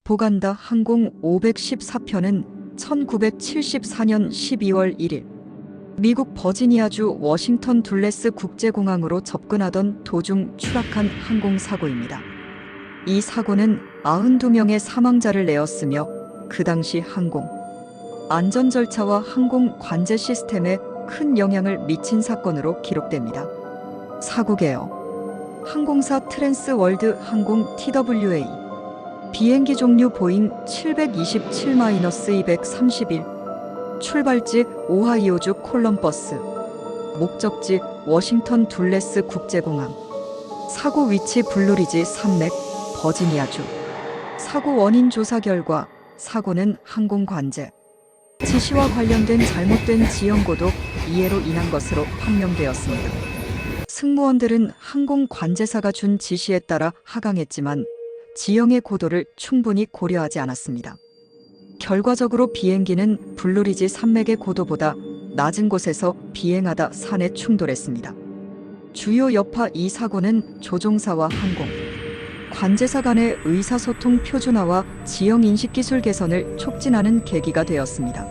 보간다 항공 514편은 1974년 12월 1일 미국 버지니아주 워싱턴 둘레스 국제공항으로 접근하던 도중 추락한 항공사고입니다. 이 사고는 92명의 사망자를 내었으며 그 당시 항공 안전 절차와 항공 관제 시스템에 큰 영향을 미친 사건으로 기록됩니다. 사고 개요. 항공사 트랜스월드 항공 TWA 비행기 종류 보잉 727-231 출발지 오하이오주 콜럼버스 목적지 워싱턴 둘레스 국제공항 사고 위치 블루리지 산맥 버지니아주 사고 원인 조사 결과 사고는 항공 관제 지시와 관련된 잘못된 지연고도 이해로 인한 것으로 판명되었습니다. 승무원들은 항공 관제사가 준 지시에 따라 하강했지만 지형의 고도를 충분히 고려하지 않았습니다. 결과적으로 비행기는 블루리지 산맥의 고도보다 낮은 곳에서 비행하다 산에 충돌했습니다. 주요 여파 이 사고는 조종사와 항공 관제사 간의 의사소통 표준화와 지형 인식 기술 개선을 촉진하는 계기가 되었습니다.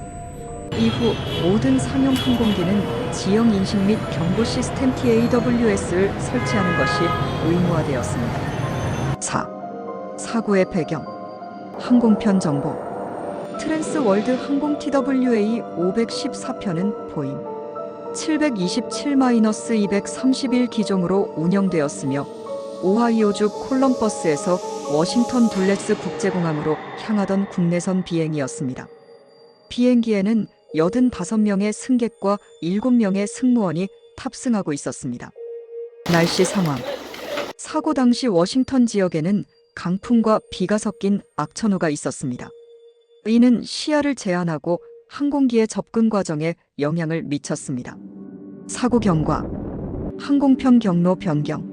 이후 모든 상용 항공기는 지형 인식 및 경보 시스템 TAWS를 설치하는 것이 의무화되었습니다. 4. 사고의 배경 항공편 정보 트랜스월드 항공 TWA 514편은 보잉 727-231 기종으로 운영되었으며 오하이오주 콜럼버스에서 워싱턴 둘레스 국제공항으로 향하던 국내선 비행이었습니다. 비행기에는 85명의 승객과 7명의 승무원이 탑승하고 있었습니다. 날씨 상황 사고 당시 워싱턴 지역에는 강풍과 비가 섞인 악천후가 있었습니다. 이는 시야를 제한하고 항공기의 접근 과정에 영향을 미쳤습니다. 사고 경과 항공편 경로 변경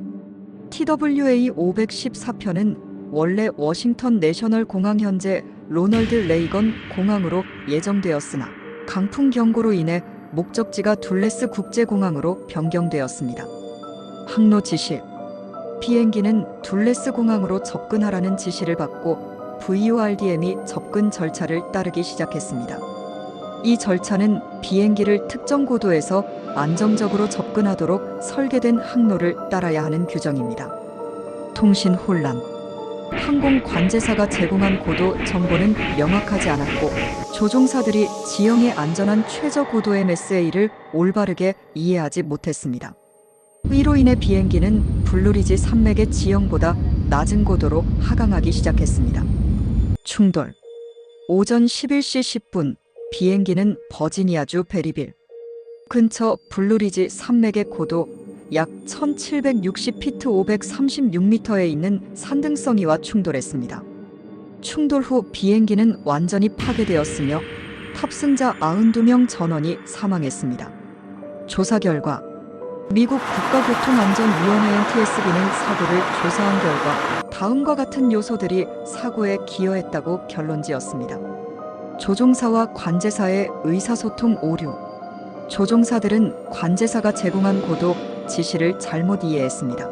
TWA 514편은 원래 워싱턴 내셔널 공항 현재 로널드 레이건 공항으로 예정되었으나 강풍 경고로 인해 목적지가 둘레스 국제공항으로 변경되었습니다. 항로 지시 비행기는 둘레스 공항으로 접근하라는 지시를 받고 VORDM이 접근 절차를 따르기 시작했습니다. 이 절차는 비행기를 특정 고도에서 안정적으로 접근하도록 설계된 항로를 따라야 하는 규정입니다. 통신 혼란 항공 관제사가 제공한 고도 정보는 명확하지 않았고 조종사들이 지형의 안전한 최저 고도 MSA를 올바르게 이해하지 못했습니다. 이로 인해 비행기는 블루리지 산맥의 지형보다 낮은 고도로 하강하기 시작했습니다. 충돌 오전 11시 10분 비행기는 버지니아주 베리빌 근처 블루리지 산맥의 고도 약 1760피트 536m에 있는 산등성이와 충돌했습니다. 충돌 후 비행기는 완전히 파괴되었으며 탑승자 92명 전원이 사망했습니다. 조사 결과 미국 국가교통안전위원회 NTSB는 사고를 조사한 결과 다음과 같은 요소들이 사고에 기여했다고 결론지었습니다. 조종사와 관제사의 의사소통 오류 조종사들은 관제사가 제공한 고도 지시를 잘못 이해했습니다.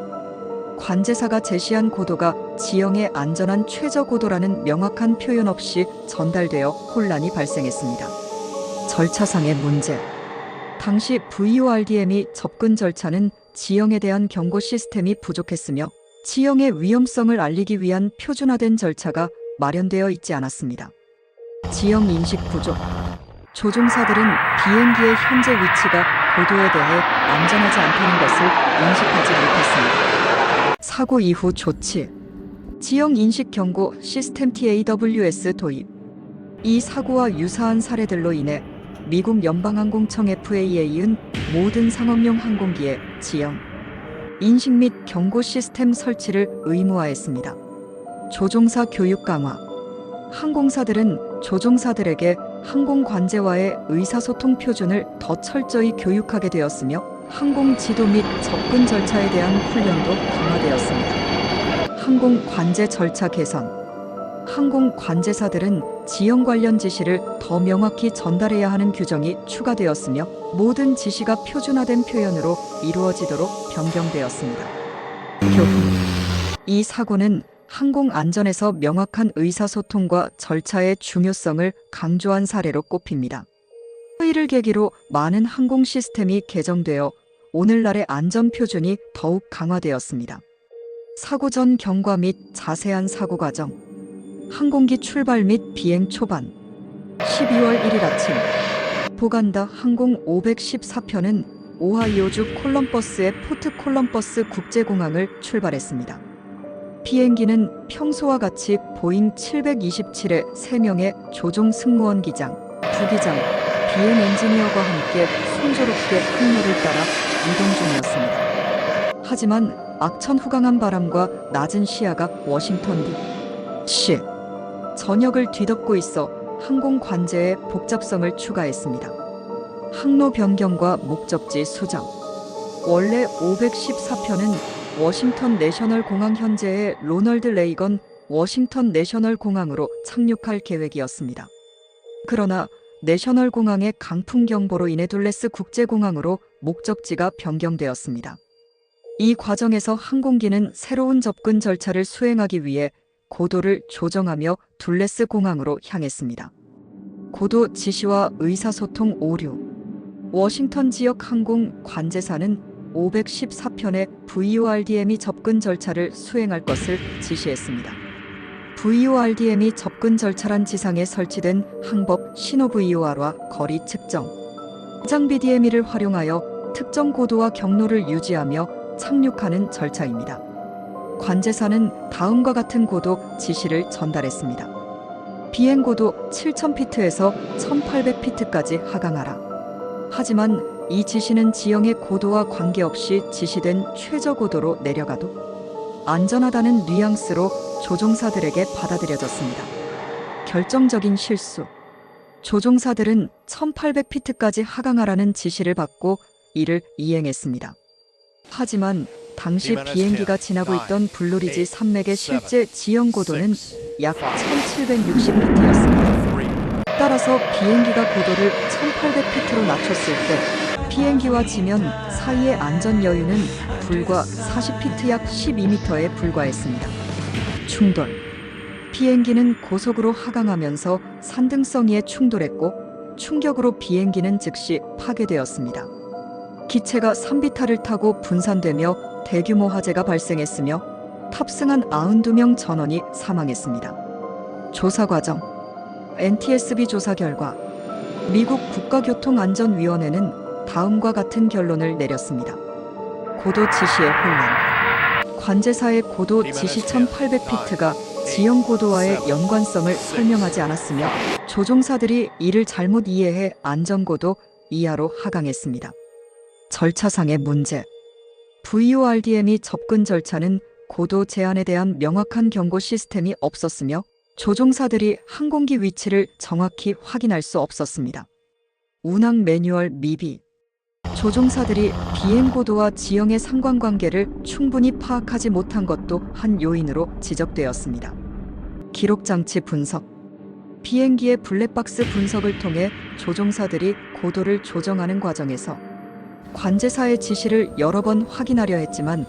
관제사가 제시한 고도가 지형의 안전한 최저 고도라는 명확한 표현 없이 전달되어 혼란이 발생했습니다. 절차상의 문제 당시 VORDM이 접근 절차는 지형에 대한 경고 시스템이 부족했으며 지형의 위험성을 알리기 위한 표준화된 절차가 마련되어 있지 않았습니다. 지형 인식 부족 조종사들은 비행기의 현재 위치가 고도에 대해 안전하지 않다는 것을 인식하지 못했습니다. 사고 이후 조치 지형 인식 경고 시스템 TAWS 도입 이 사고와 유사한 사례들로 인해 미국 연방항공청 FAA에 이은 모든 상업용 항공기에 지형 인식 및 경고 시스템 설치를 의무화했습니다. 조종사 교육 강화 항공사들은 조종사들에게 항공 관제와의 의사소통 표준을 더 철저히 교육하게 되었으며 항공 지도 및 접근 절차에 대한 훈련도 강화되었습니다. 항공 관제 절차 개선 항공 관제사들은 지형 관련 지시를 더 명확히 전달해야 하는 규정이 추가되었으며 모든 지시가 표준화된 표현으로 이루어지도록 변경되었습니다. 교훈 이 사고는 항공 안전에서 명확한 의사소통과 절차의 중요성을 강조한 사례로 꼽힙니다. 회의를 계기로 많은 항공 시스템이 개정되어 오늘날의 안전 표준이 더욱 강화되었습니다. 사고 전 경과 및 자세한 사고 과정, 항공기 출발 및 비행 초반, 12월 1일 아침, 보간다 항공 514편은 오하이오주 콜럼버스의 포트 콜럼버스 국제공항을 출발했습니다. 비행기는 평소와 같이 보잉 727의 3명의 조종 승무원 기장, 부기장, 비행 엔지니어와 함께 순조롭게 항로를 따라 이동 중이었습니다. 하지만 악천 후강한 바람과 낮은 시야가 워싱턴 D.C. 전역을 뒤덮고 있어 항공 관제에 복잡성을 추가했습니다. 항로 변경과 목적지 수정. 원래 514편은 워싱턴 내셔널 공항 현재의 로널드 레이건 워싱턴 내셔널 공항으로 착륙할 계획이었습니다. 그러나 내셔널 공항의 강풍 경보로 인해 둘레스 국제공항으로 목적지가 변경되었습니다. 이 과정에서 항공기는 새로운 접근 절차를 수행하기 위해 고도를 조정하며 둘레스 공항으로 향했습니다. 고도 지시와 의사소통 오류. 워싱턴 지역 항공 관제사는 514편의 VORDM이 접근 절차를 수행할 것을 지시했습니다. VORDM이 접근 절차란 지상에 설치된 항법 신호 VOR과 거리 측정, 장비 DME를 활용하여 특정 고도와 경로를 유지하며 착륙하는 절차입니다. 관제사는 다음과 같은 고도 지시를 전달했습니다. 비행 고도 7,000피트에서 1,800피트까지 하강하라. 하지만 이 지시는 지형의 고도와 관계없이 지시된 최저 고도로 내려가도 안전하다는 뉘앙스로 조종사들에게 받아들여졌습니다. 결정적인 실수. 조종사들은 1,800피트까지 하강하라는 지시를 받고 이를 이행했습니다. 하지만 당시 비행기가 지나고 있던 블루리지 산맥의 실제 지형 고도는 약 1,760피트였습니다. 따라서 비행기가 고도를 1,800피트로 낮췄을 때 비행기와 지면 사이의 안전 여유는 불과 40피트 약 12m에 불과했습니다. 충돌. 비행기는 고속으로 하강하면서 산등성이에 충돌했고 충격으로 비행기는 즉시 파괴되었습니다. 기체가 산비탈을 타고 분산되며 대규모 화재가 발생했으며 탑승한 92명 전원이 사망했습니다. 조사 과정. NTSB 조사 결과 미국 국가교통안전위원회는 다음과 같은 결론을 내렸습니다. 고도 지시의 혼란. 관제사의 고도 지시 1,800피트가 지형 고도와의 연관성을 설명하지 않았으며 조종사들이 이를 잘못 이해해 안전고도 이하로 하강했습니다. 절차상의 문제. VORDM이 접근 절차는 고도 제한에 대한 명확한 경고 시스템이 없었으며 조종사들이 항공기 위치를 정확히 확인할 수 없었습니다. 운항 매뉴얼 미비. 조종사들이 비행 고도와 지형의 상관관계를 충분히 파악하지 못한 것도 한 요인으로 지적되었습니다. 기록 장치 분석. 비행기의 블랙박스 분석을 통해 조종사들이 고도를 조정하는 과정에서 관제사의 지시를 여러 번 확인하려 했지만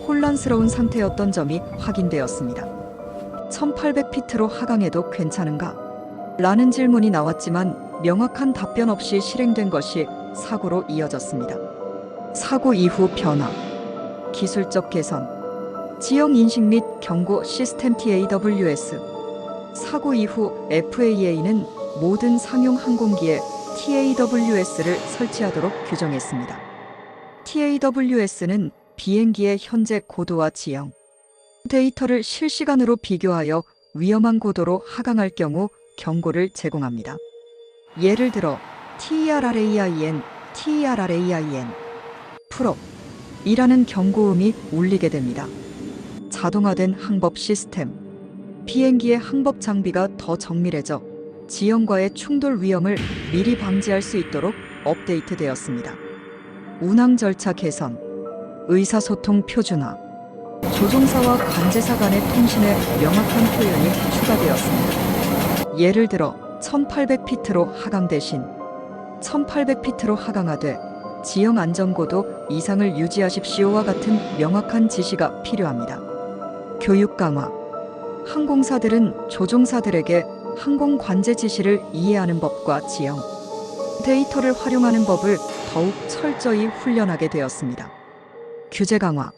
혼란스러운 상태였던 점이 확인되었습니다. 1,800피트로 하강해도 괜찮은가? 라는 질문이 나왔지만 명확한 답변 없이 실행된 것이 사고로 이어졌습니다. 사고 이후 변화. 기술적 개선. 지형 인식 및 경고 시스템 TAWS. 사고 이후 FAA는 모든 상용 항공기에 TAWS를 설치하도록 규정했습니다. TAWS는 비행기의 현재 고도와 지형 데이터를 실시간으로 비교하여 위험한 고도로 하강할 경우 경고를 제공합니다. 예를 들어 TERRAIN, TERRAIN, 풀업 이라는 경고음이 울리게 됩니다. 자동화된 항법 시스템. 비행기의 항법 장비가 더 정밀해져 지형과의 충돌 위험을 미리 방지할 수 있도록 업데이트되었습니다. 운항 절차 개선. 의사소통 표준화. 조종사와 관제사 간의 통신에 명확한 표현이 추가되었습니다. 예를 들어 1,800피트로 하강 대신 1,800피트로 하강하되 지형 안전고도 이상을 유지하십시오와 같은 명확한 지시가 필요합니다. 교육 강화. 항공사들은 조종사들에게 항공 관제 지시를 이해하는 법과 지형, 데이터를 활용하는 법을 더욱 철저히 훈련하게 되었습니다. 규제 강화.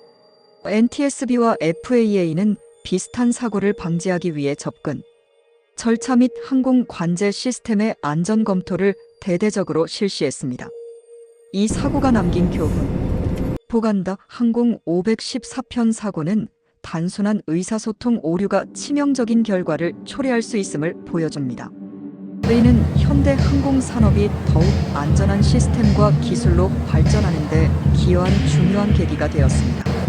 NTSB와 FAA는 비슷한 사고를 방지하기 위해 접근, 절차 및 항공 관제 시스템의 안전 검토를 대대적으로 실시했습니다. 이 사고가 남긴 교훈. 보간다 항공 514편 사고는 단순한 의사소통 오류가 치명적인 결과를 초래할 수 있음을 보여줍니다. 이는 현대 항공 산업이 더욱 안전한 시스템과 기술로 발전하는 데 기여한 중요한 계기가 되었습니다.